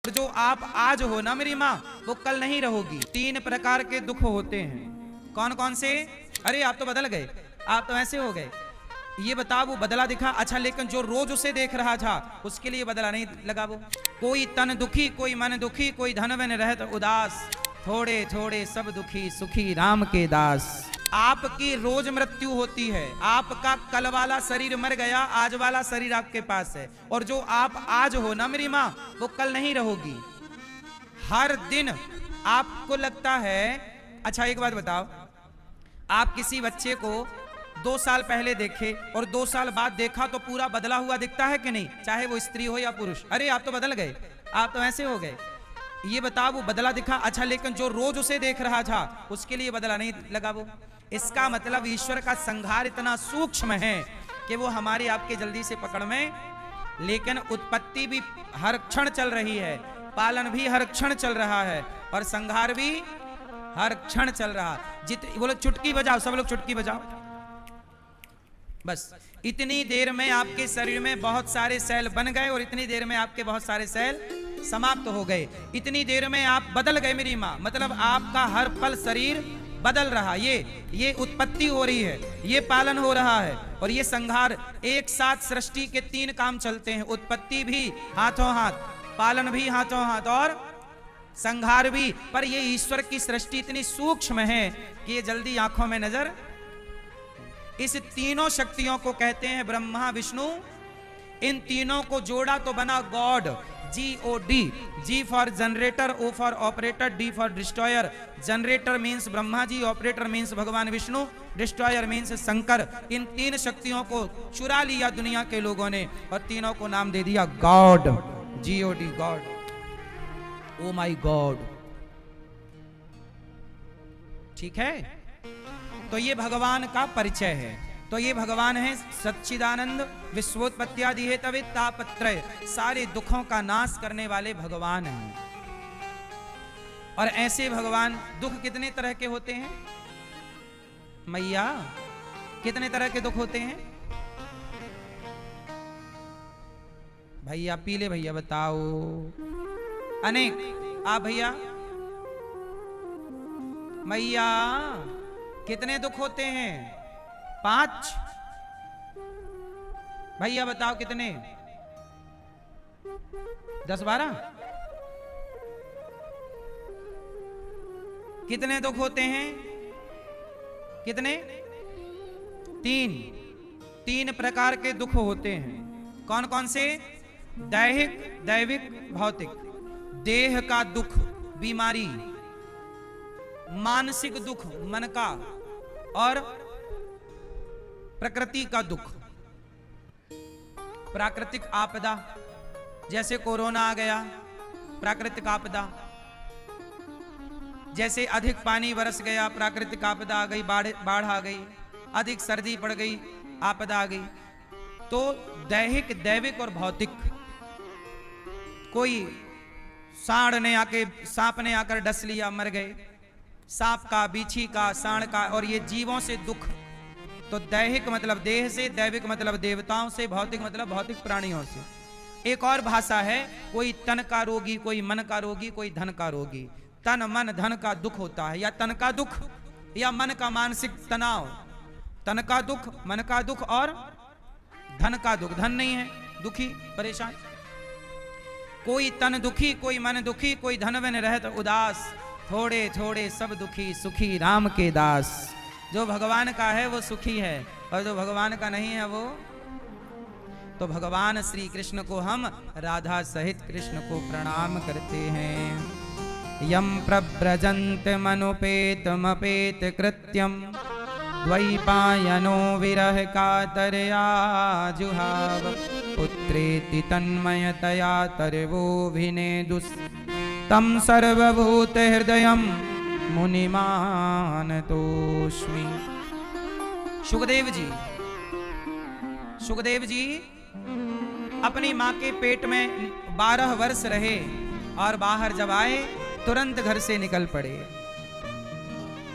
और जो आप आज हो ना मेरी माँ, वो कल नहीं रहोगी। 3 प्रकार के दुख होते हैं। कौन कौन से? अरे आप तो बदल गए, आप तो ऐसे हो गए। ये बताओ, वो बदला दिखा? अच्छा, लेकिन जो रोज उसे देख रहा था उसके लिए बदला नहीं लगा। वो कोई तन दुखी, कोई मन दुखी, कोई धन बन रहत उदास, थोड़े थोड़े सब दुखी, सुखी राम के दास। आपकी रोज मृत्यु होती है। आपका कल वाला शरीर मर गया, आज वाला शरीर आपके पास है। और जो आप आज हो ना मेरी माँ, वो कल नहीं रहोगी। हर दिन आपको लगता है। अच्छा एक बात बताओ, आप किसी बच्चे को 2 साल पहले देखे और 2 साल बाद देखा तो पूरा बदला हुआ दिखता है कि नहीं? चाहे वो स्त्री हो या पुरुष। अरे आप तो बदल गए, आप तो ऐसे हो गए। ये बताओ, वो बदला दिखा? अच्छा, लेकिन जो रोज उसे देख रहा था उसके लिए बदला नहीं लगा। वो इसका मतलब ईश्वर का संहार इतना सूक्ष्म है कि वो हमारी आपके जल्दी से पकड़ में, लेकिन उत्पत्ति भी हर क्षण चल रही है, पालन भी हर क्षण चल रहा है और संहार भी हर क्षण चल रहा। बोलो चुटकी बजाओ, सब लोग चुटकी बजाओ। बस इतनी देर में आपके शरीर में बहुत सारे सेल बन गए और इतनी देर में आपके बहुत सारे सेल समाप्त हो गए। इतनी देर में आप बदल गए मेरी माँ। मतलब आपका हर पल शरीर बदल रहा। ये उत्पत्ति हो रही है, ये पालन हो रहा है और ये संहार। एक साथ सृष्टि के 3 काम चलते हैं। उत्पत्ति भी हाथों हाथ, पालन भी हाथों हाथ और संहार भी। पर ये ईश्वर की सृष्टि इतनी सूक्ष्म है कि ये जल्दी आंखों में नजर। इस तीनों शक्तियों को कहते हैं ब्रह्मा विष्णु। इन तीनों को जोड़ा तो बना god. GOD। G for generator, O for operator, D for destroyer. Generator means Brahma ji, operator means भगवान विष्णु, डिस्ट्रॉयर मीन्स शंकर। इन 3 शक्तियों को चुरा लिया दुनिया के लोगों ने और तीनों को नाम दे दिया god. GOD, god. Oh my god. ठीक है, तो ये भगवान का परिचय है। तो ये भगवान है सच्चिदानंद, विश्वोत्पत्त्यादि हेतवे तापत्रय, सारे दुखों का नाश करने वाले भगवान हैं। और ऐसे भगवान, दुख कितने तरह के होते हैं मैया? कितने तरह के दुख होते हैं भैया? पीले भैया बताओ। अनेक। आप भैया? मैया कितने दुख होते हैं? 5। भैया बताओ कितने? 10-12? कितने दुख होते हैं? कितने? 3 प्रकार के दुख होते हैं। कौन कौन से? दैहिक, दैविक, भौतिक। देह का दुख, बीमारी। मानसिक दुख, मन का। और प्रकृति का दुख। प्राकृतिक आपदा, जैसे कोरोना आ गया, प्राकृतिक आपदा। जैसे अधिक पानी बरस गया, प्राकृतिक आपदा आ गई, बाढ़ आ गई। अधिक सर्दी पड़ गई, आपदा आ गई। तो दैहिक, दैविक और भौतिक। कोई सांप ने आकर डस लिया, मर गए। सांप का, बीछी का, सांड का। और ये जीवों से दुख। तो दैहिक मतलब देह से, दैविक मतलब देवताओं से, भौतिक मतलब भौतिक प्राणियों से। एक और भाषा है, कोई तन का रोगी, कोई मन का रोगी, कोई धन का रोगी। तन मन धन का दुख होता है, या तन का दुख या मन का मानसिक तनाव। तन का दुख, मन का दुख और धन का दुख। धन नहीं है, दुखी, परेशान। कोई तन दुखी, कोई मन दुखी, कोई धन बन रहत उदास, थोड़े थोड़े सब दुखी, सुखी राम के दास। जो भगवान का है वो सुखी है और जो भगवान का नहीं है वो। तो भगवान श्री कृष्ण को हम राधा सहित कृष्ण को प्रणाम करते हैं। यम प्रव्रजन्त मनुपेतमपेत कृत्यम, द्वैपायनो विरह कातरया जुहाव, पुत्रेति तन्मयतया तर्वोऽभिनेदुस्, तम सर्वभूत हृदयम् मुनिमान तोस्मि। सुखदेव जी अपनी मां के पेट में 12 वर्ष रहे और बाहर जब आए तुरंत घर से निकल पड़े।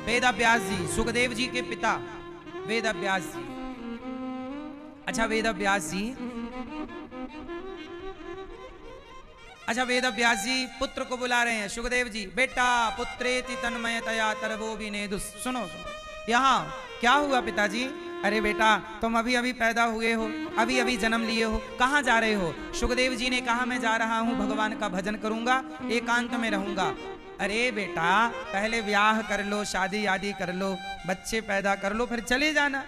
वेदव्यास जी, सुखदेव जी के पिता वेदव्यास जी। अच्छा, वेदव्यास जी अच्छा, वेद व्यास जी पुत्र को बुला रहे हैं। सुखदेव जी, बेटा पुत्रेति तन्मयतया तरबो विनेदुस। सुनो सुनो, यहाँ क्या हुआ पिताजी? अरे बेटा, तुम अभी अभी पैदा हुए हो, अभी अभी जन्म लिए हो, कहाँ जा रहे हो? सुखदेव जी ने कहा मैं जा रहा हूँ भगवान का भजन करूंगा, एकांत में रहूंगा। अरे बेटा, पहले ब्याह कर लो, शादी आदि कर लो, बच्चे पैदा कर लो, फिर चले जाना।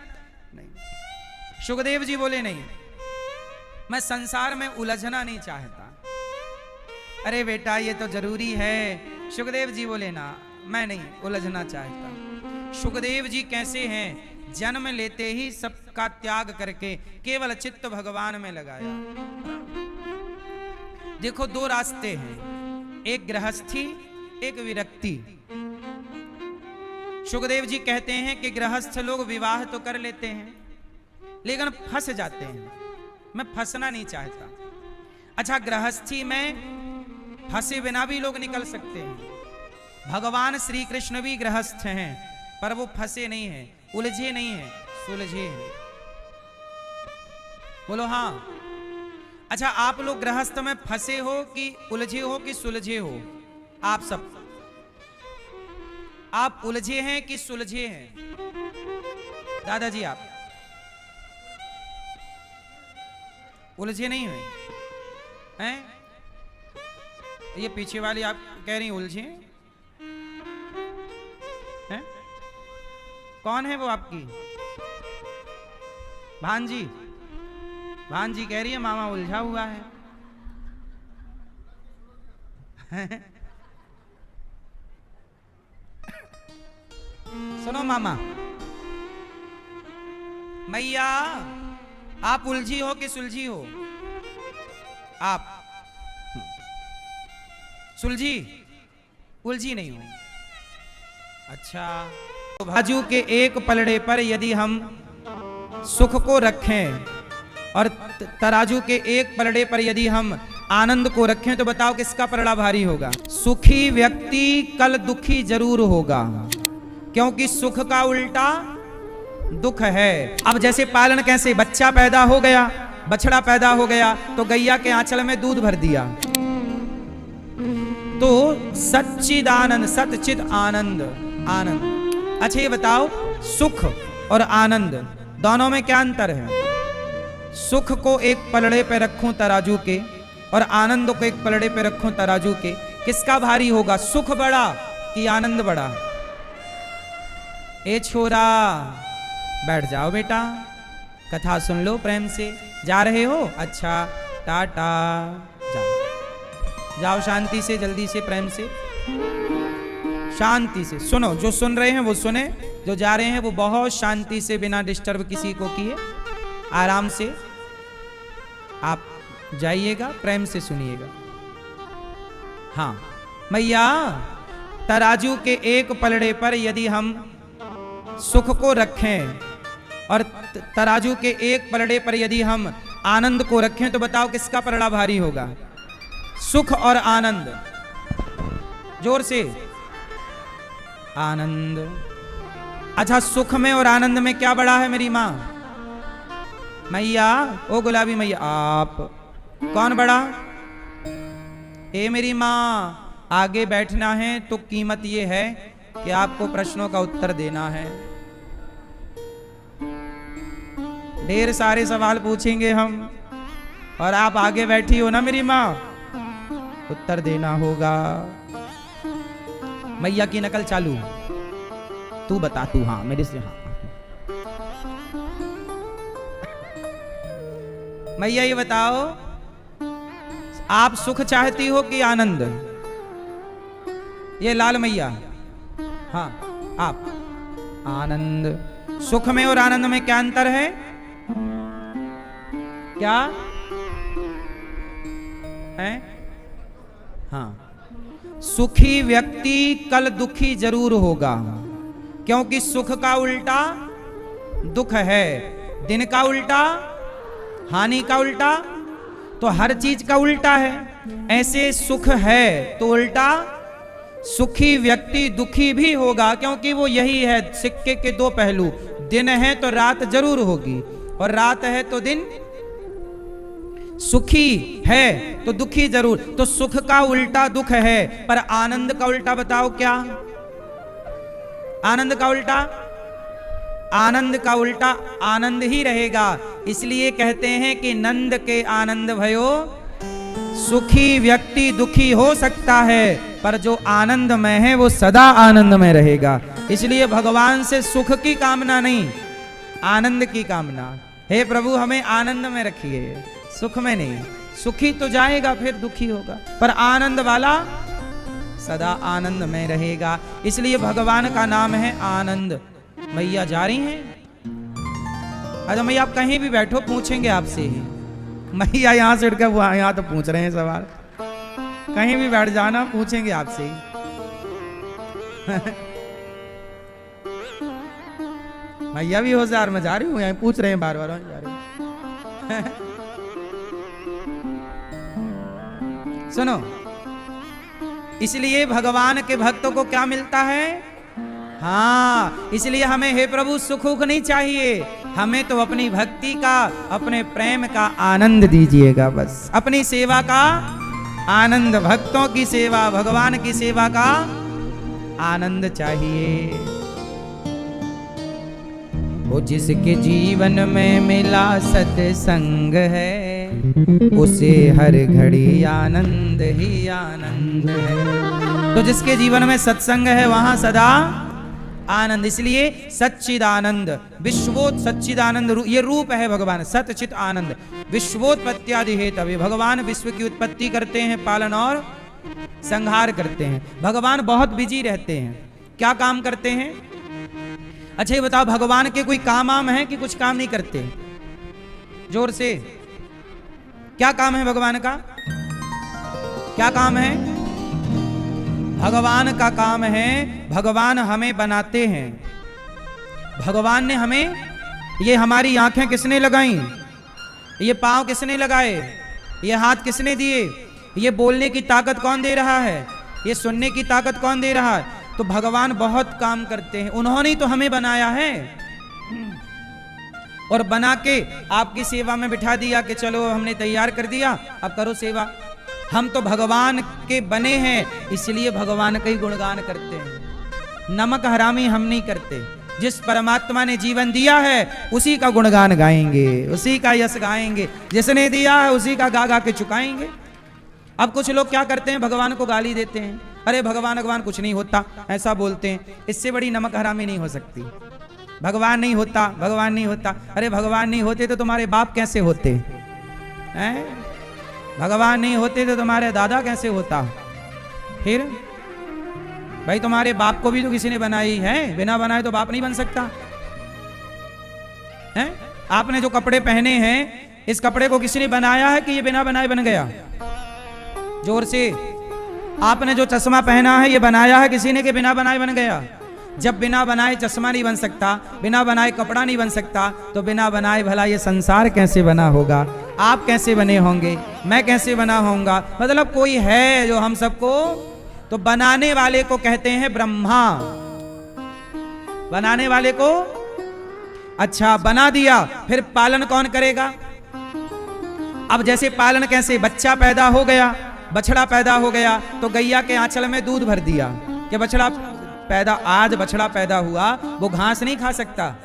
नहीं, सुखदेव जी बोले नहीं, मैं संसार में उलझना नहीं चाहता। अरे बेटा, ये तो जरूरी है। सुखदेव जी बोले ना, मैं नहीं उलझना चाहता। सुखदेव जी कैसे हैं? जन्म लेते ही सबका त्याग करके केवल चित्त भगवान में लगाया। देखो, दो रास्ते हैं, एक गृहस्थी, एक विरक्ति। सुखदेव जी कहते हैं कि गृहस्थ लोग विवाह तो कर लेते हैं लेकिन फंस जाते हैं। मैं फंसना नहीं चाहता। अच्छा, गृहस्थी में फंसे बिना भी लोग निकल सकते हैं। भगवान श्री कृष्ण भी गृहस्थ हैं, पर वो फंसे नहीं हैं, उलझे नहीं हैं, सुलझे हैं। बोलो हाँ। अच्छा, आप लोग गृहस्थ में फंसे हो कि उलझे हो कि सुलझे हो? आप सब, आप उलझे हैं कि सुलझे हैं? दादाजी, आप उलझे नहीं हुए हैं? ये पीछे वाली आप कह रही उलझे हैं? कौन है वो आपकी भांजी? भांजी कह रही है मामा उलझा हुआ है। सुनो मामा, मैया आप उलझी हो कि सुलझी हो? आप सुलझी, उलझी नहीं हो। अच्छा, तो बाजू के एक पलड़े पर यदि हम सुख को रखें और तराजू के एक पलड़े पर यदि हम आनंद को रखें, तो बताओ किसका पलड़ा भारी होगा? सुखी व्यक्ति कल दुखी जरूर होगा, क्योंकि सुख का उल्टा दुख है। अब जैसे पालन कैसे, बच्चा पैदा हो गया, बछड़ा पैदा हो गया, तो गैया के आंचल में दूध भर दिया, तो सच्चिदानंद, सतचित आनंद, आनंद। अच्छा, ये बताओ, सुख और आनंद दोनों में क्या अंतर है? सुख को एक पलड़े पे रखूं तराजू के और आनंद को एक पलड़े पे रखूं तराजू के, किसका भारी होगा? सुख बड़ा कि आनंद बड़ा? ए छोरा, बैठ जाओ बेटा, कथा सुन लो प्रेम से। जा रहे हो? अच्छा, टाटा, जाओ जाओ, शांति से, जल्दी से, प्रेम से, शांति से सुनो। जो सुन रहे हैं वो सुने, जो जा रहे हैं वो बहुत शांति से, बिना डिस्टर्ब किसी को किए, आराम से आप जाइएगा, प्रेम से सुनिएगा। हाँ मैया, तराजू के एक पलड़े पर यदि हम सुख को रखें और तराजू के एक पलड़े पर यदि हम आनंद को रखें, तो बताओ किसका पलड़ा भारी होगा? सुख और आनंद। जोर से, आनंद। अच्छा, सुख में और आनंद में क्या बड़ा है मेरी माँ? मैया, ओ गुलाबी मैया, आप कौन बड़ा? ए मेरी माँ, आगे बैठना है तो कीमत ये है कि आपको प्रश्नों का उत्तर देना है। ढेर सारे सवाल पूछेंगे हम और आप आगे बैठी हो ना मेरी माँ, उत्तर देना होगा। मैया की नकल चालू, तू बता, तू हाँ मेरे से हाँ। मैया ये बताओ, आप सुख चाहती हो कि आनंद? ये लाल मैया, हाँ आप, आनंद। सुख में और आनंद में क्या अंतर है? क्या है? हाँ, सुखी व्यक्ति कल दुखी जरूर होगा, क्योंकि सुख का उल्टा दुख है, दिन का उल्टा हानि का उल्टा, तो हर चीज का उल्टा है। ऐसे सुख है तो उल्टा सुखी व्यक्ति दुखी भी होगा, क्योंकि वो यही है सिक्के के दो पहलू। दिन है तो रात जरूर होगी और रात है तो दिन सुखी है तो दुखी जरूर, तो सुख का उल्टा दुख है, पर आनंद का उल्टा बताओ क्या? आनंद का उल्टा, आनंद का उल्टा आनंद ही रहेगा। इसलिए कहते हैं कि नंद के आनंद भयो, सुखी व्यक्ति दुखी हो सकता है पर जो आनंद में है वो सदा आनंद में रहेगा। इसलिए भगवान से सुख की कामना नहीं, आनंद की कामना। हे प्रभु हमें आनंद में रखिए, सुख में नहीं। सुखी तो जाएगा फिर दुखी होगा, पर आनंद वाला सदा आनंद में रहेगा। इसलिए भगवान का नाम है आनंद। मैया जा रही हैं। अरे मैया आप कहीं भी बैठो पूछेंगे आपसे ही। मैया यहाँ से उठकर वो यहाँ तो पूछ रहे हैं सवाल, कहीं भी बैठ जाना पूछेंगे आपसे ही। मैया भी होशियार, मैं जा रही हूँ, यहाँ पूछ रहे हैं बार बार जा रही हूँ। सुनो, इसलिए भगवान के भक्तों को क्या मिलता है? हाँ, इसलिए हमें हे प्रभु सुख नहीं चाहिए, हमें तो अपनी भक्ति का, अपने प्रेम का आनंद दीजिएगा बस। अपनी सेवा का आनंद, भक्तों की सेवा, भगवान की सेवा का आनंद चाहिए। वो जिसके जीवन में मिला सत्संग है, उसे हर घड़ी आनंद ही आनंद है। तो जिसके जीवन में सत्संग है वहां सदा आनंद। इसलिए सच्चिदानंद, विश्वोत सच्चिदानंद, ये रूप है भगवान, सतचित आनंद। विश्वोत्पत्त्यादि हेतवे, भगवान विश्व की उत्पत्ति करते हैं, पालन और संहार करते हैं। भगवान बहुत बिजी रहते हैं। क्या काम करते हैं? अच्छा ये बताओ, भगवान के कोई काम आम है कि कुछ काम नहीं करते? जोर से, क्या काम है भगवान का? क्या काम है? भगवान का काम है, भगवान हमें बनाते हैं। भगवान ने हमें, ये हमारी आंखें किसने लगाई? ये पांव किसने लगाए? ये हाथ किसने दिए? ये बोलने की ताकत कौन दे रहा है? ये सुनने की ताकत कौन दे रहा है? तो भगवान बहुत काम करते हैं, उन्होंने ही तो हमें बनाया है और बना के आपकी सेवा में बिठा दिया कि चलो हमने तैयार कर दिया, अब करो सेवा। हम तो भगवान के बने हैं, इसलिए भगवान का ही गुणगान करते हैं। नमक हरामी हम नहीं करते। जिस परमात्मा ने जीवन दिया है उसी का गुणगान गाएंगे, उसी का यश गाएंगे। जिसने दिया है उसी का गा गा के चुकाएंगे। अब कुछ लोग क्या करते हैं, भगवान को गाली देते हैं, अरे भगवान भगवान कुछ नहीं होता, ऐसा बोलते हैं। इससे बड़ी नमक हरामी नहीं हो सकती। भगवान नहीं होता, भगवान नहीं होता, अरे भगवान नहीं होते तो तुम्हारे बाप कैसे होते हैं? भगवान नहीं होते तो तुम्हारे दादा कैसे होता? फिर भाई तुम्हारे बाप को भी तो किसी ने बनाई है, बिना बनाए तो बाप नहीं बन सकता है? आपने जो कपड़े पहने हैं, इस कपड़े को किसी ने बनाया है कि ये बिना बनाए बन गया? जोर से। आपने जो चश्मा पहना है, ये बनाया है किसी ने कि बिना बनाए बन गया? जब बिना बनाए चश्मा नहीं बन सकता, बिना बनाए कपड़ा नहीं बन सकता, तो बिना बनाए भला ये संसार कैसे बना होगा? आप कैसे बने होंगे? मैं कैसे बना होऊंगा? मतलब कोई है जो हम सबको, तो बनाने वाले को कहते हैं ब्रह्मा। बनाने वाले को, अच्छा बना दिया, फिर पालन कौन करेगा? अब जैसे पालन कैसे, बच्चा पैदा हो गया, बछड़ा पैदा हो गया, तो गैया के आंचल में दूध भर दिया कि बछड़ा पैदा, आज बछड़ा पैदा हुआ, वो घास नहीं खा सकता।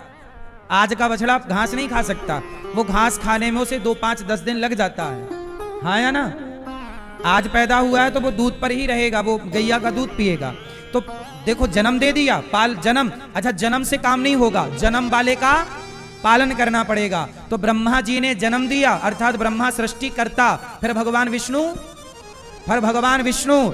आज का बछड़ा घास नहीं खा सकता, वो घास खाने में उसे 2, 5, 10 दिन लग जाता है, हाँ या ना? आज पैदा हुआ है तो वो दूध पर ही रहेगा, वो गैया का दूध पिएगा। तो देखो जन्म दे दिया, पाल जन्म, अच्छा जन्म से काम नहीं होगा, जन्म वाले का पालन करना पड़ेगा। तो ब्रह्मा जी ने जन्म दिया, अर्थात ब्रह्मा सृष्टि करता, फिर भगवान विष्णु,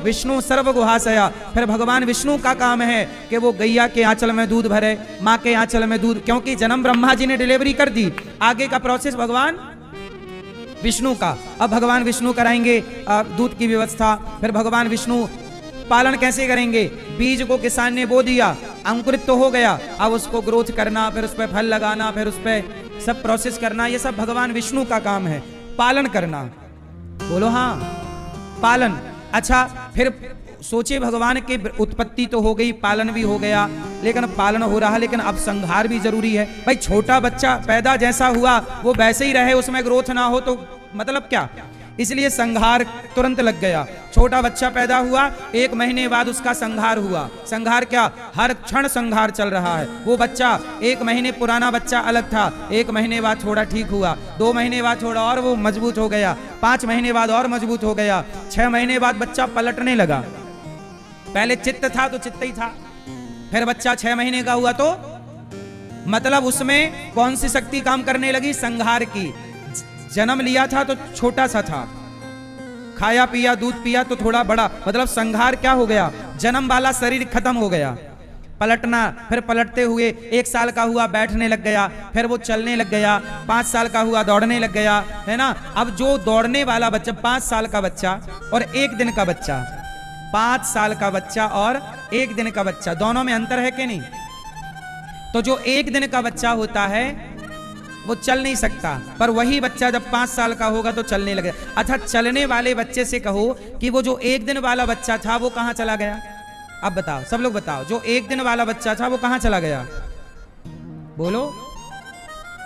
विष्णु सर्वगुहाशया, फिर भगवान विष्णु का काम है कि वो गैया के आंचल में दूध भरे, माँ के आंचल में दूध, क्योंकि जन्म ब्रह्मा जी ने डिलीवरी कर दी, आगे का प्रोसेस भगवान विष्णु का। अब भगवान विष्णु कराएंगे दूध की व्यवस्था, फिर भगवान विष्णु पालन कैसे करेंगे? बीज को किसान ने बो दिया, अंकुरित तो हो गया, अब उसको ग्रोथ करना, फिर उस पर फल लगाना, फिर उस पर सब प्रोसेस करना, ये सब भगवान विष्णु का काम है। पालन करना, बोलो हाँ, पालन। अच्छा फिर सोचे भगवान की उत्पत्ति तो हो गई, पालन भी हो गया, लेकिन पालन हो रहा, लेकिन अब संहार भी जरूरी है। भाई छोटा बच्चा पैदा जैसा हुआ वो वैसे ही रहे, उसमें ग्रोथ ना हो तो मतलब क्या, इसलिए संहार तुरंत लग गया। छोटा बच्चा पैदा हुआ, 1 महीने बाद उसका संहार हुआ। संहार क्या, हर क्षण संहार चल रहा है। वो बच्चा 1 महीने पुराना बच्चा अलग था, 1 महीने बाद थोड़ा ठीक हुआ, 2 महीने बाद थोड़ा और वो मजबूत हो गया, 5 महीने बाद और मजबूत हो गया, 6 महीने बाद बच्चा पलटने लगा। पहले चित्त था तो चित्त ही था, फिर बच्चा 6 महीने का हुआ तो मतलब उसमें कौन सी शक्ति काम करने लगी, संहार की। जन्म लिया था तो छोटा सा था, खाया पिया दूध पिया तो थोड़ा बड़ा, मतलब संहार क्या हो गया, जन्म वाला शरीर खत्म हो गया। पलटना, फिर पलटते हुए 1 साल का हुआ बैठने लग गया, फिर वो चलने लग गया, 5 साल का हुआ दौड़ने लग गया, है ना। अब जो दौड़ने वाला बच्चा 5 साल का बच्चा और 1 दिन का बच्चा, 5 साल का बच्चा और 1 दिन का बच्चा, दोनों में अंतर है कि नहीं। तो जो 1 दिन का बच्चा होता है वो चल नहीं सकता, पर वही बच्चा जब 5 साल का होगा तो चलने लगे। अच्छा, चलने वाले बच्चे से कहो कि वो जो 1 दिन वाला बच्चा था वो कहां चला गया। अब बताओ, सब लोग बताओ, जो 1 दिन वाला बच्चा था वो कहां चला गया, बोलो।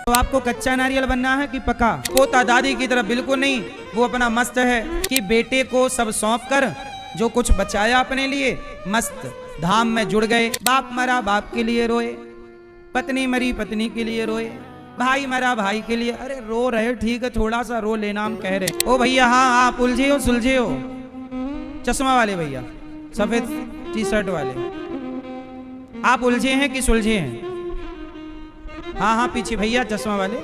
तो आपको कच्चा नारियल बनना है कि पका। पोता दादी की तरफ बिल्कुल नहीं, वो अपना मस्त है कि बेटे को सब सौंप कर जो कुछ बचाया अपने लिए, मस्त धाम में जुड़ गए। बाप मरा बाप के लिए रोए, पत्नी मरी पत्नी के लिए रोए, भाई मरा भाई के लिए। अरे रो रहे, ठीक है, थोड़ा सा रो लेना, हम कह रहे। ओ भैया, हाँ आप उलझे हो सुलझे हो, चश्मा वाले भैया, सफेद टी-शर्ट वाले, आप उलझे हैं कि सुलझे हैं। हाँ हाँ पीछे भैया चश्मा वाले,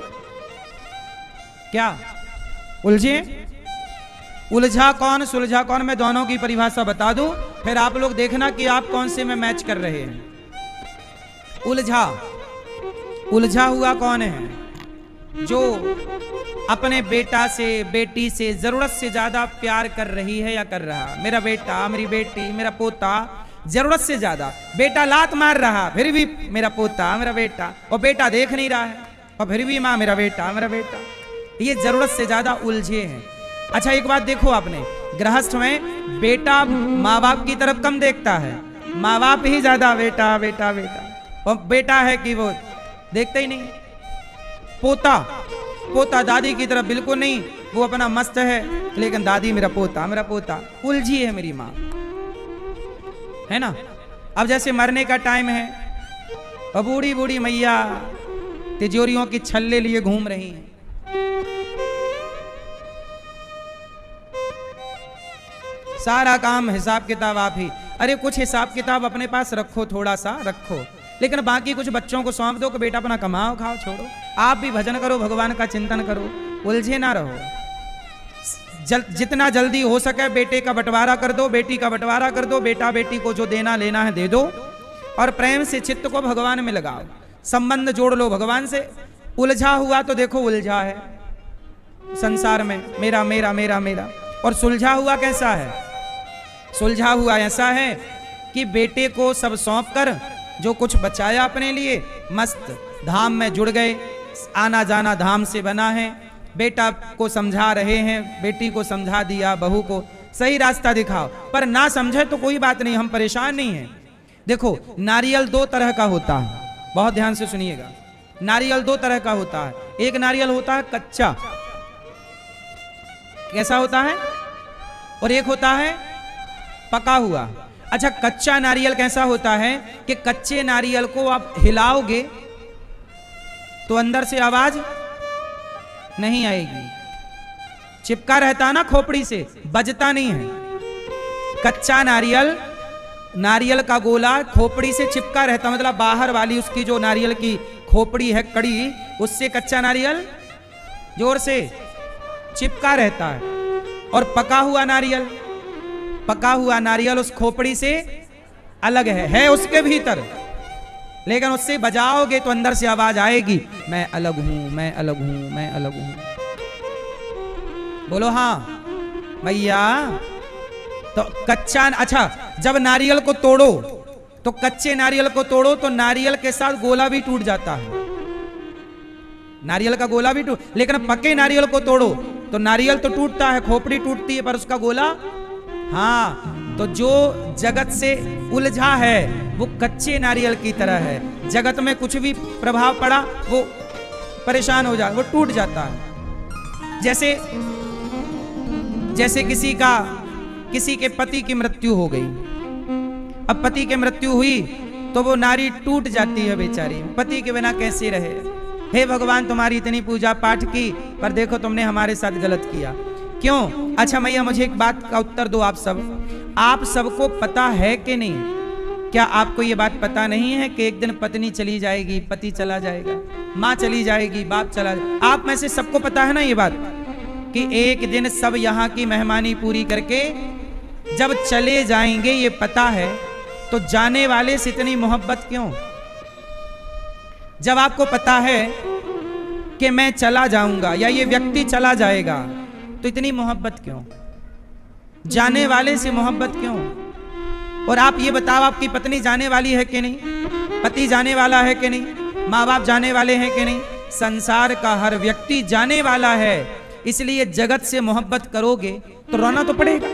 क्या उलझे, उलझा कौन सुलझा कौन, मैं दोनों की परिभाषा बता दूं, फिर आप लोग देखना कि आप कौन से में मैच कर रहे हैं। उलझा, उलझा हुआ कौन है, जो अपने बेटा से बेटी से जरूरत से ज्यादा प्यार कर रही है या कर रहा। मेरा बेटा, मेरी बेटी, मेरा पोता, जरूरत से ज्यादा। बेटा लात मार रहा फिर भी मेरा पोता मेरा बेटा, और बेटा देख नहीं रहा है और फिर भी माँ मेरा बेटा मेरा बेटा। ये जरूरत से ज्यादा उलझे हैं। अच्छा एक बात देखो, आपने गृहस्थ में बेटा माँ बाप की तरफ कम देखता है, माँ बाप ही ज्यादा बेटा बेटा बेटा, और बेटा है कि वो देखते ही नहीं। पोता, पोता दादी की तरफ बिल्कुल नहीं, वो अपना मस्त है, लेकिन दादी मेरा पोता मेरा पोता। उलझी है मेरी माँ, है ना। अब जैसे मरने का टाइम है और बूढ़ी बूढ़ी मैया तिजोरियों की छल्ले लिए घूम रही हैं। सारा काम हिसाब किताब आप ही। अरे कुछ हिसाब किताब अपने पास रखो, थोड़ा सा रखो, लेकिन बाकी कुछ बच्चों को सौंप दो कि बेटा अपना कमाओ खाओ छोड़ो। आप भी भजन करो, भगवान का चिंतन करो, उलझे ना रहो। जितना जल्दी हो सके बेटे का बंटवारा कर दो, बेटी का बंटवारा कर दो, बेटा बेटी को जो देना लेना है दे दो, और प्रेम से चित्त को भगवान में लगाओ, संबंध जोड़ लो भगवान से। उलझा हुआ तो देखो उलझा है संसार में, मेरा मेरा मेरा मेरा। और सुलझा हुआ कैसा है, सुलझा हुआ ऐसा है कि बेटे को सब सौंप कर जो कुछ बचाया अपने लिए, मस्त धाम में जुड़ गए, आना जाना धाम से बना है। बेटा को समझा रहे हैं, बेटी को समझा दिया, बहू को सही रास्ता दिखाओ, पर ना समझे तो कोई बात नहीं, हम परेशान नहीं हैं। देखो नारियल 2 तरह का होता है, बहुत ध्यान से सुनिएगा। नारियल 2 तरह का होता है। एक नारियल होता है कच्चा, कैसा होता है, और एक होता है पका हुआ। अच्छा कच्चा नारियल कैसा होता है कि कच्चे नारियल को आप हिलाओगे तो अंदर से आवाज नहीं आएगी, चिपका रहता ना खोपड़ी से, बजता नहीं है। कच्चा नारियल, नारियल का गोला खोपड़ी से चिपका रहता, मतलब बाहर वाली उसकी जो नारियल की खोपड़ी है कड़ी, उससे कच्चा नारियल जोर से चिपका रहता है। और पका हुआ नारियल, पका हुआ नारियल उस खोपड़ी से अलग है उसके भीतर, लेकिन उससे बजाओगे तो अंदर से आवाज आएगी, मैं अलग हूं मैं अलग हूं मैं अलग हूं। बोलो हाँ भैया। तो कच्चा, अच्छा जब नारियल को तोड़ो तो कच्चे नारियल को तोड़ो तो नारियल के साथ गोला भी टूट जाता है, नारियल का गोला भी टूट, लेकिन पके नारियल को तोड़ो तो नारियल तो टूटता है, खोपड़ी टूटती है, पर उसका गोला। हाँ, तो जो जगत से उलझा है वो कच्चे नारियल की तरह है। जगत में कुछ भी प्रभाव पड़ा वो परेशान हो जाए, वो टूट जाता है। जैसे किसी के पति की मृत्यु हो गई। अब पति की मृत्यु हुई तो वो नारी टूट जाती है बेचारी, पति के बिना कैसे रहे। हे भगवान, तुम्हारी इतनी पूजा पाठ की, पर देखो तुमने हमारे साथ गलत किया। क्यों? अच्छा मैया, मुझे एक बात का उत्तर दो। आप सबको पता है कि नहीं? क्या आपको ये बात पता नहीं है कि एक दिन पत्नी चली जाएगी, पति चला जाएगा, माँ चली जाएगी, बाप चला जाएगा? आप में से सबको पता है ना ये बात कि एक दिन सब यहाँ की मेहमानी पूरी करके जब चले जाएंगे, ये पता है। तो जाने वाले से इतनी मोहब्बत क्यों? जब आपको पता है कि मैं चला जाऊंगा या ये व्यक्ति चला जाएगा, तो इतनी मोहब्बत क्यों? जाने वाले से मोहब्बत क्यों? और आप ये बताओ, आपकी पत्नी जाने वाली है कि नहीं? पति जाने वाला है कि नहीं? माँ बाप जाने वाले हैं कि नहीं? संसार का हर व्यक्ति जाने वाला है। इसलिए जगत से मोहब्बत करोगे तो रोना तो पड़ेगा।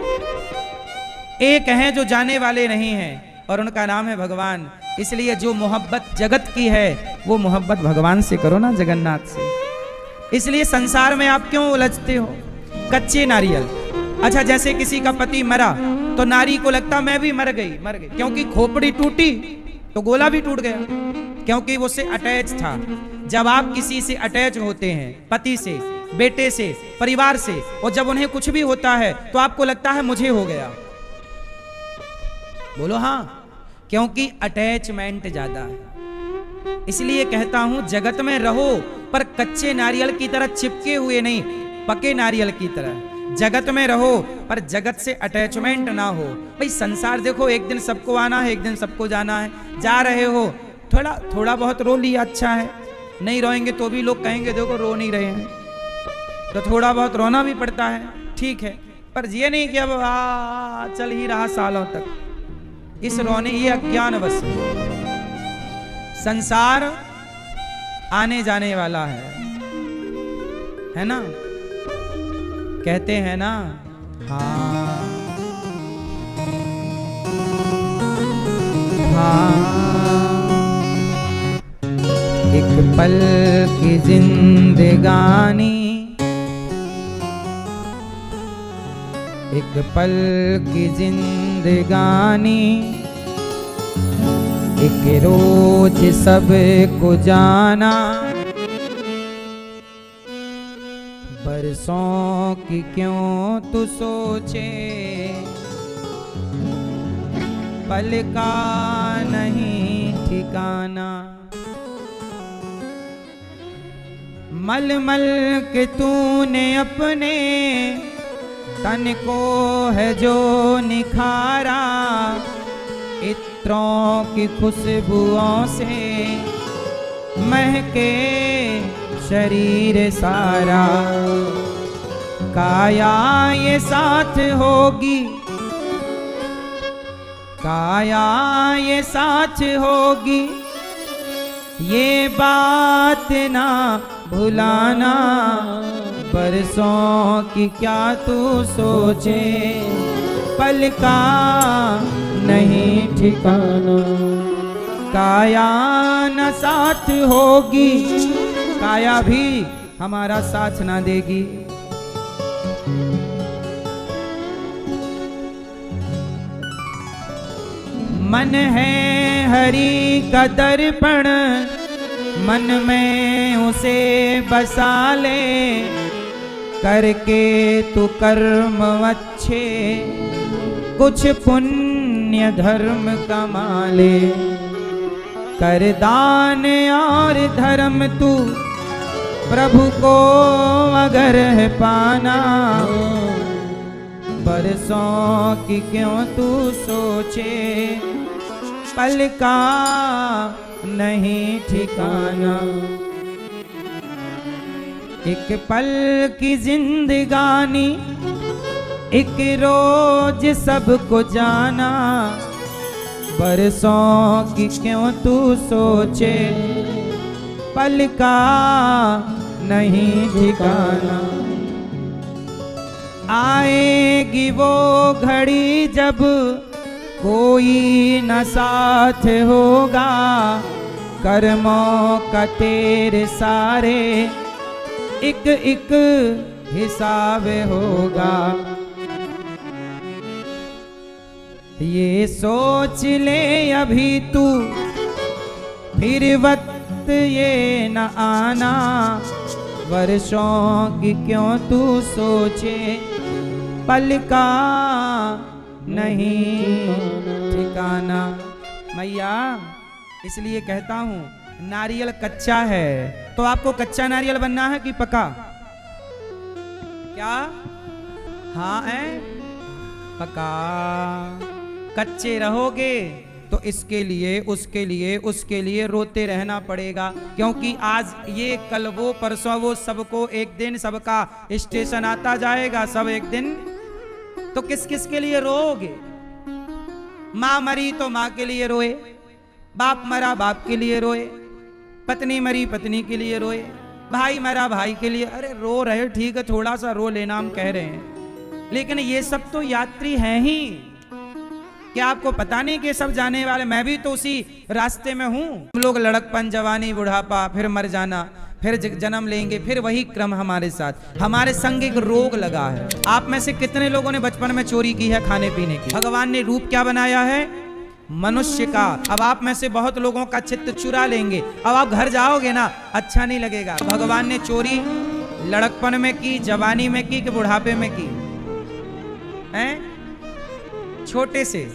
एक है जो जाने वाले नहीं हैं और उनका नाम है भगवान। इसलिए जो मोहब्बत जगत की है वो मोहब्बत भगवान से करो ना, जगन्नाथ से। इसलिए संसार में आप क्यों उलझते हो? कच्चे नारियल। अच्छा, जैसे किसी का पति मरा तो नारी को लगता मैं भी मर गई, क्योंकि खोपड़ी टूटी तो गोला भी टूट गया, क्योंकि वो से अटैच था। जब आप किसी से अटैच होते हैं, पति से, बेटे से, परिवार से, और जब उन्हें कुछ भी होता है तो आपको लगता है मुझे हो गया। बोलो हाँ, क्योंकि अटैचमेंट ज्यादा है। इसलिए कहता हूं जगत में रहो, पर कच्चे नारियल की तरह चिपके हुए नहीं, पके नारियल की तरह जगत में रहो, पर जगत से अटैचमेंट ना हो। भाई संसार देखो, एक दिन सबको आना है, एक दिन सबको जाना है। जा रहे हो, थोड़ा बहुत रो लिया, अच्छा है। नहीं रोएंगे तो भी लोग कहेंगे देखो रो नहीं रहे हैं, तो थोड़ा बहुत रोना भी पड़ता है, ठीक है। पर ये नहीं कि अब चल ही रहा सालों तक। इस रोने, ये अज्ञानवश संसार आने जाने वाला है ना? कहते हैं ना, हाँ एक पल की जिंदगानी, एक पल की जिंदगानी, एक रोज सब को जाना, बरसों की क्यों तू सोचे, पल का नहीं ठिकाना। मल मल के तूने अपने तन को है जो निखारा, इत्रों की खुशबुओं से महके शरीर सारा। काया ये साथ होगी, काया ये साथ होगी, ये बात ना भुलाना, बरसों की क्या तू सोचे, पल का नहीं ठिकाना। काया न साथ होगी, काया भी हमारा साथ ना देगी। मन है हरि का दर्पण, मन में उसे बसा ले, करके तू कर्म अच्छे, कुछ पुण्य धर्म कमा ले। कर दान और धर्म तू प्रभु को अगर है पाना, बरसों की क्यों तू सोचे, पल का नहीं ठिकाना। एक पल की जिंदगानी, एक रोज सबको जाना, बरसों की क्यों तू सोचे, पल का नहीं ठिकाना। आएगी वो घड़ी जब कोई न साथ होगा, कर्मों का तेरे सारे एक एक हिसाब होगा। ये सोच ले अभी तू, फिर वक्त ये न आना, वर्षों की क्यों तू सोचे, पल का नहीं ठिकाना। मैया इसलिए कहता हूँ, नारियल कच्चा है तो आपको कच्चा नारियल बनना है कि पका? क्या? हाँ है पका। कच्चे रहोगे तो इसके लिए उसके लिए उसके लिए रोते रहना पड़ेगा, क्योंकि आज ये कल वो परसों वो, सबको एक दिन सबका स्टेशन आता जाएगा, सब एक दिन। तो किस किस के लिए रोओगे? माँ मरी तो माँ के लिए रोए, बाप मरा बाप के लिए रोए, पत्नी मरी पत्नी के लिए रोए, भाई मरा भाई के लिए। अरे रो रहे ठीक है, थोड़ा सा रो लेना हम कह रहे हैं, लेकिन ये सब तो यात्री हैं ही। क्या आपको पता नहीं कि सब जाने वाले? मैं भी तो उसी रास्ते में हूं। हम लोग लड़कपन, जवानी, बुढ़ापा, फिर मर जाना, फिर जन्म लेंगे, फिर वही क्रम हमारे साथ। हमारे संग एक रोग लगा है। आप में से कितने लोगों ने बचपन में चोरी की है खाने पीने की? भगवान ने रूप क्या बनाया है? मनुष्य का। अब आप में से बहुत लोगों का चित्त चुरा लेंगे। अब आप घर जाओगे ना, अच्छा नहीं लगेगा। भगवान ने चोरी लड़कपन में की, जवानी में की कि बुढ़ापे में की? हैं? छोटे से।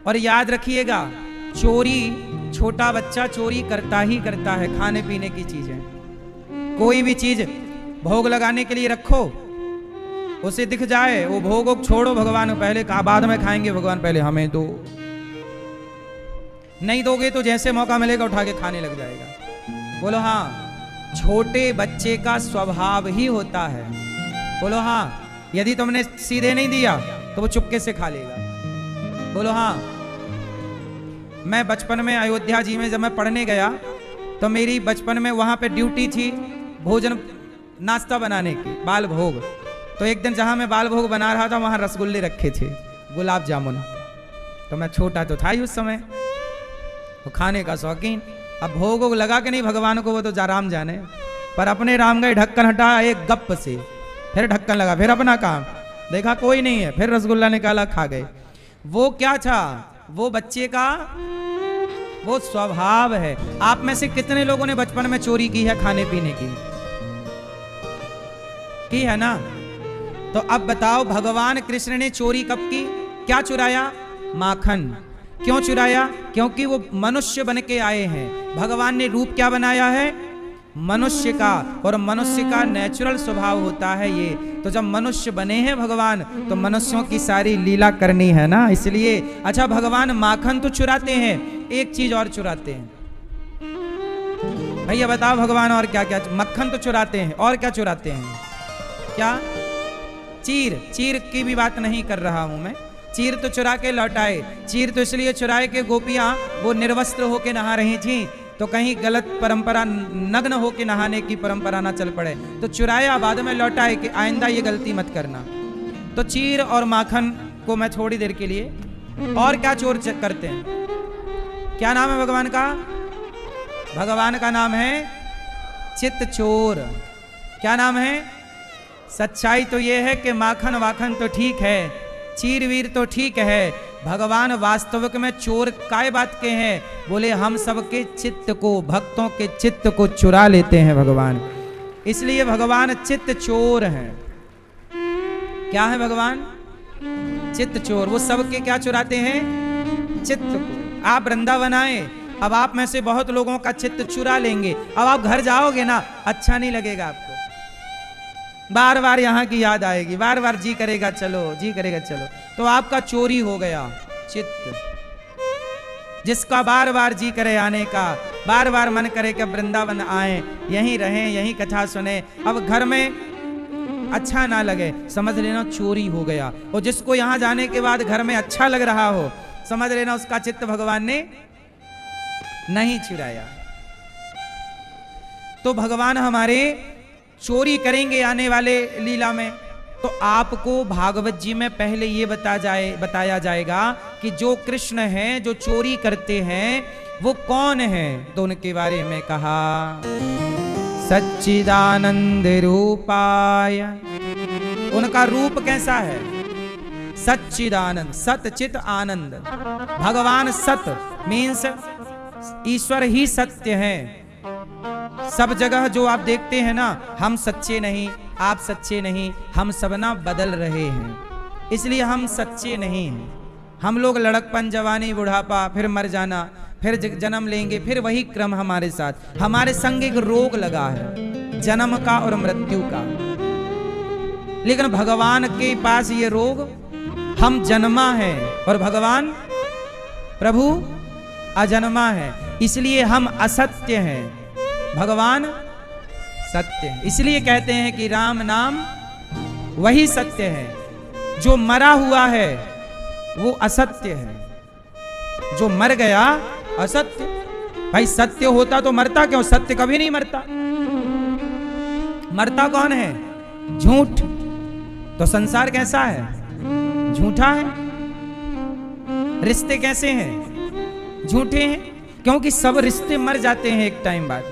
और याद रखिएगा, चोरी, छोटा बच्चा चोरी करता ही करता है। खाने पीने की चीजें, कोई भी चीज भोग लगाने के लिए रखो, उसे दिख जाए वो भोग छोड़ो, भगवान पहले कहा, बाद में खाएंगे, भगवान पहले हमें दो। नहीं दोगे तो जैसे मौका मिलेगा उठा के खाने लग जाएगा। बोलो हाँ। छोटे बच्चे का स्वभाव ही होता है। बोलो हाँ। यदि तुमने सीधे नहीं दिया तो वो चुपके से खा लेगा। बोलो हाँ। मैं बचपन में अयोध्या जी में जब मैं पढ़ने गया तो मेरी बचपन में वहां पे ड्यूटी थी भोजन नाश्ता बनाने की, बाल भोग। तो एक दिन जहां मैं बाल भोग बना रहा था वहां रसगुल्ले रखे थे, गुलाब जामुन। तो मैं छोटा तो था ही उस समय, वो खाने का शौकीन। अब भोग वोग लगा के नहीं भगवान को, वो तो जा राम जाने। पर अपने राम गए, ढक्कन हटा एक गप से, फिर ढक्कन लगा, फिर अपना काम, देखा कोई नहीं है, फिर रसगुल्ला निकाला, खा गए। वो क्या था? वो बच्चे का वो स्वभाव है। आप में से कितने लोगों ने बचपन में चोरी की है खाने पीने की है ना? तो अब बताओ, भगवान कृष्ण ने चोरी कब की? क्या चुराया? माखन। क्यों चुराया? क्योंकि वो मनुष्य बन के आए हैं। भगवान ने रूप क्या बनाया है? मनुष्य का। और मनुष्य का नेचुरल स्वभाव होता है ये। तो जब मनुष्य बने हैं भगवान, तो मनुष्यों की सारी लीला करनी है ना, इसलिए। अच्छा, भगवान माखन तो चुराते हैं, एक चीज और चुराते हैं। भैया बताओ भगवान और क्या क्या? मक्खन तो चुराते हैं, और क्या चुराते हैं? क्या? चीर। चीर की भी बात नहीं कर रहा हूं मैं। चीर तो चुरा के लौटाए। चीर तो इसलिए चुराए कि गोपियां वो निर्वस्त्र होके नहा रही थी, तो कहीं गलत परंपरा, नग्न होके नहाने की परंपरा ना चल पड़े, तो चुराया, बाद में लौटाए कि आइंदा ये गलती मत करना। तो चीर और माखन को मैं थोड़ी देर के लिए। और क्या चोर करते हैं? क्या नाम है भगवान का? भगवान का नाम है चित्त चोर। क्या नाम है? सच्चाई तो ये है कि माखन वाखन तो ठीक है, चीर वीर तो ठीक है, भगवान वास्तविक में चोर काय बात के हैं? बोले हम सबके चित्त को, भक्तों के चित्त को चुरा लेते हैं भगवान, इसलिए भगवान चित्त चोर हैं। क्या है भगवान? चित्त चोर। वो सबके क्या चुराते हैं? चित्त को। आप वृंदावन आए, अब आप में से बहुत लोगों का चित्त चुरा लेंगे। अब आप घर जाओगे ना, अच्छा नहीं लगेगा आपको, बार बार यहाँ की याद आएगी, बार बार जी करेगा चलो, जी करेगा चलो। तो आपका चोरी हो गया चित्त। जिसका बार बार जी करे आने का, बार बार मन करे कि वृंदावन आए, यहीं रहें, यहीं कथा सुने, अब घर में अच्छा ना लगे, समझ लेना चोरी हो गया। और जिसको यहाँ जाने के बाद घर में अच्छा लग रहा हो, समझ लेना उसका चित्त भगवान ने नहीं चुराया। तो भगवान हमारे चोरी करेंगे आने वाले लीला में। तो आपको भागवत जी में पहले ये बताया जाएगा कि जो कृष्ण हैं, जो चोरी करते हैं, वो कौन है। तो उनके बारे में कहा, सच्चिदानंद रूपाय। उनका रूप कैसा है? सच्चिदानंद, सत चित आनंद। भगवान सत मीन्स ईश्वर ही सत्य है। सब जगह जो आप देखते हैं ना, हम सच्चे नहीं, आप सच्चे नहीं, हम सब ना बदल रहे हैं, इसलिए हम सच्चे नहीं हैं। हम लोग लड़कपन, जवानी, बुढ़ापा, फिर मर जाना, फिर जन्म लेंगे, फिर वही क्रम हमारे साथ। हमारे संग एक रोग लगा है, जन्म का और मृत्यु का। लेकिन भगवान के पास ये रोग, हम जन्मा है और भगवान प्रभु अजन्मा है, इसलिए हम असत्य हैं, भगवान सत्य है। इसलिए कहते हैं कि राम नाम वही सत्य है। जो मरा हुआ है वो असत्य है, जो मर गया असत्य। भाई सत्य होता तो मरता क्यों? सत्य कभी नहीं मरता। मरता कौन है? झूठ। तो संसार कैसा है? झूठा है। रिश्ते कैसे हैं? झूठे हैं, क्योंकि सब रिश्ते मर जाते हैं एक टाइम बाद।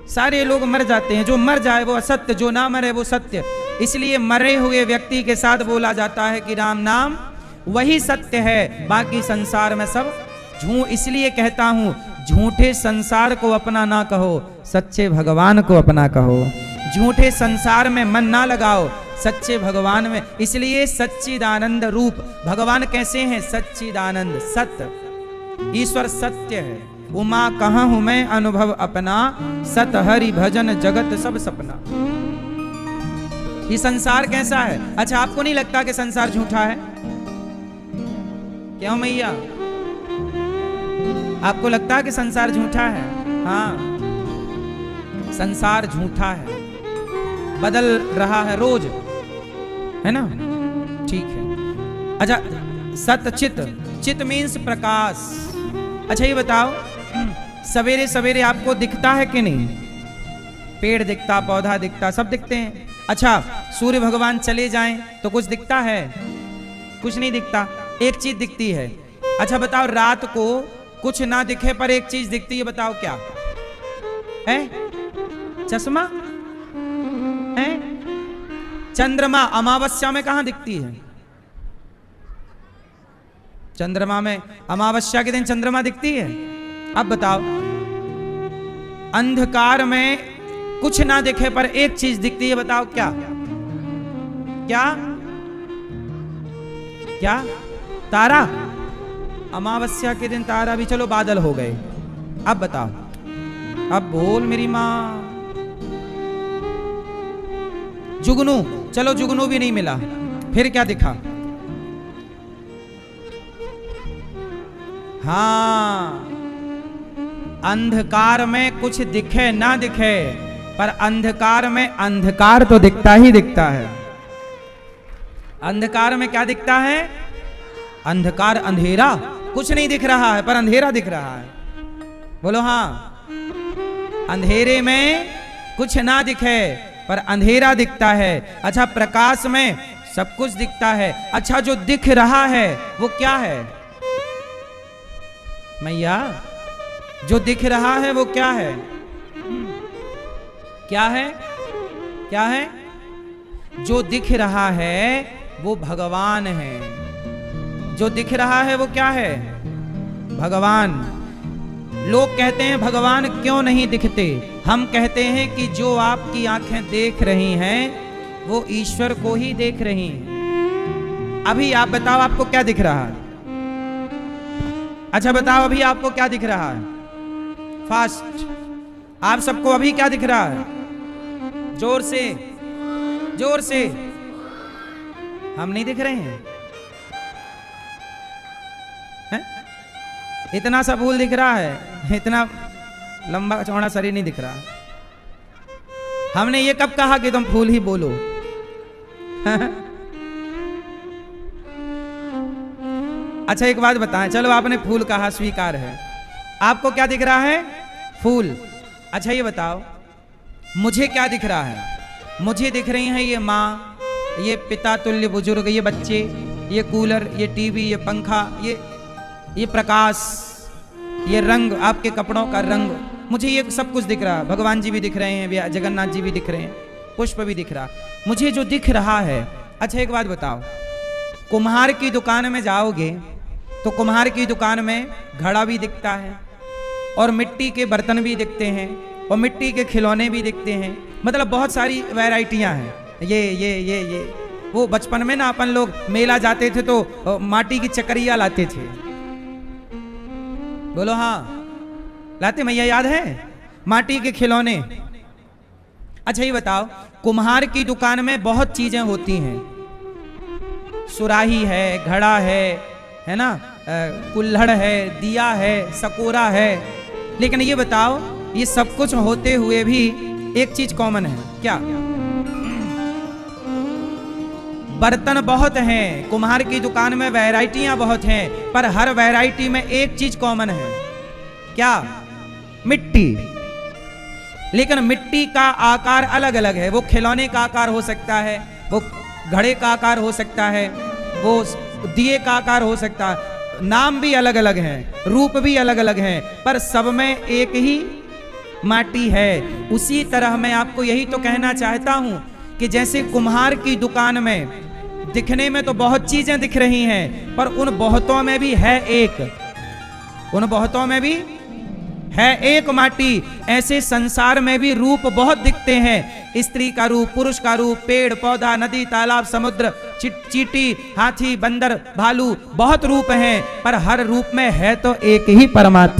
सारे लोग मर जाते हैं, जो मर जाए वो असत्य, जो ना मरे वो सत्य। इसलिए मरे हुए व्यक्ति के साथ बोला जाता है कि राम नाम वही सत्य है, बाकी संसार में सब झूठ। इसलिए कहता हूं, झूठे संसार को अपना ना कहो, सच्चे भगवान को अपना कहो। झूठे संसार में मन ना लगाओ, सच्चे भगवान में। इसलिए सच्चिदानंद रूप भगवान कैसे हैं? सच्चिदानंद, सत्य। ईश्वर सत्य है। उमा कहाँ हूं मैं अनुभव अपना, सत हरि भजन जगत सब सपना। ये संसार कैसा है? अच्छा, आपको नहीं लगता कि संसार झूठा है? क्यों मैया, आपको लगता है कि संसार झूठा है? हाँ, संसार झूठा है, बदल रहा है रोज, है ना? ठीक है। अच्छा, सत चित, चित मीन्स प्रकाश। अच्छा ये बताओ, सवेरे सवेरे आपको दिखता है कि नहीं? पेड़ दिखता, पौधा दिखता, सब दिखते हैं। अच्छा, सूर्य भगवान चले जाएं तो कुछ दिखता है? कुछ नहीं दिखता, एक चीज दिखती है। अच्छा बताओ, रात को कुछ ना दिखे पर एक चीज दिखती है, बताओ क्या है? चश्मा है? चंद्रमा अमावस्या में कहां दिखती है? चंद्रमा में, अमावस्या के दिन चंद्रमा दिखती है। अब बताओ, अंधकार में कुछ ना दिखे पर एक चीज दिखती है, बताओ क्या? क्या क्या? तारा। अमावस्या के दिन तारा भी, चलो बादल हो गए। अब बताओ, अब बोल मेरी मां। जुगनू, चलो जुगनू भी नहीं मिला, फिर क्या दिखा? हाँ, अंधकार में कुछ दिखे ना दिखे, पर अंधकार में अंधकार तो दिखता ही दिखता है। अंधकार में क्या दिखता है? अंधकार, अंधेरा। कुछ नहीं दिख रहा है पर अंधेरा दिख रहा है। बोलो हाँ। अंधेरे में कुछ ना दिखे पर अंधेरा दिखता है। अच्छा, प्रकाश में सब कुछ दिखता है। अच्छा, जो दिख रहा है वो क्या है मैया? जो दिख रहा है वो क्या है? क्या है? क्या है? जो दिख रहा है वो भगवान है। जो दिख रहा है वो क्या है? भगवान। लोग कहते हैं भगवान क्यों नहीं दिखते? हम कहते हैं कि जो आपकी आंखें देख रही हैं वो ईश्वर को ही देख रही हैं। अभी आप बताओ, आपको क्या दिख रहा है? अच्छा बताओ, अभी आपको क्या दिख रहा है? फास्ट। आप सबको अभी क्या दिख रहा है? जोर से, जोर से। हम नहीं दिख रहे हैं? इतना सा फूल दिख रहा है, इतना लंबा चौड़ा शरीर नहीं दिख रहा। हमने ये कब कहा कि तुम फूल ही बोलो? अच्छा एक बात बताएं, चलो आपने फूल कहा, स्वीकार है। आपको क्या दिख रहा है? फूल। अच्छा ये बताओ, मुझे क्या दिख रहा है? मुझे दिख रही हैं ये माँ, ये पिता तुल्य बुजुर्ग, ये बच्चे, ये कूलर, ये टीवी, ये पंखा, ये प्रकाश, ये रंग, आपके कपड़ों का रंग, मुझे ये सब कुछ दिख रहा, भगवान जी भी दिख रहे हैं, जगन्नाथ जी भी दिख रहे हैं, पुष्प भी दिख रहा, मुझे जो दिख रहा है। अच्छा एक बात बताओ, कुम्हार की दुकान में जाओगे तो कुम्हार की दुकान में घड़ा भी दिखता है और मिट्टी के बर्तन भी दिखते हैं और मिट्टी के खिलौने भी दिखते हैं, मतलब बहुत सारी वैरायटियां हैं। ये वो बचपन में ना अपन लोग मेला जाते थे तो माटी की चकरिया लाते थे, बोलो हाँ, लाते, मैया याद है, माटी के खिलौने। अच्छा ये बताओ, कुम्हार की दुकान में बहुत चीजें होती हैं, सुराही है, घड़ा है ना, कुल्हड़ है, दिया है, सकोरा है, लेकिन ये बताओ ये सब कुछ होते हुए भी एक चीज कॉमन है, क्या? बर्तन बहुत हैं, कुम्हार की दुकान में वैरायटियां बहुत हैं, पर हर वैरायटी में एक चीज कॉमन है, क्या? मिट्टी। लेकिन मिट्टी का आकार अलग अलग है, वो खिलौने का आकार हो सकता है, वो घड़े का आकार हो सकता है, वो दिए का आकार हो सकता है, नाम भी अलग अलग हैं, रूप भी अलग अलग हैं, पर सब में एक ही माटी है। उसी तरह मैं आपको यही तो कहना चाहता हूं कि जैसे कुम्हार की दुकान में दिखने में तो बहुत चीजें दिख रही हैं, पर उन बहुतों में भी है एक, उन बहुतों में भी है एक माटी। ऐसे संसार में भी रूप बहुत दिखते हैं, स्त्री का रूप, पुरुष का रूप, पेड़ पौधा, नदी तालाब, समुद्र, चींटी, हाथी, बंदर, भालू, बहुत रूप हैं, पर हर रूप में है तो एक ही परमात्मा।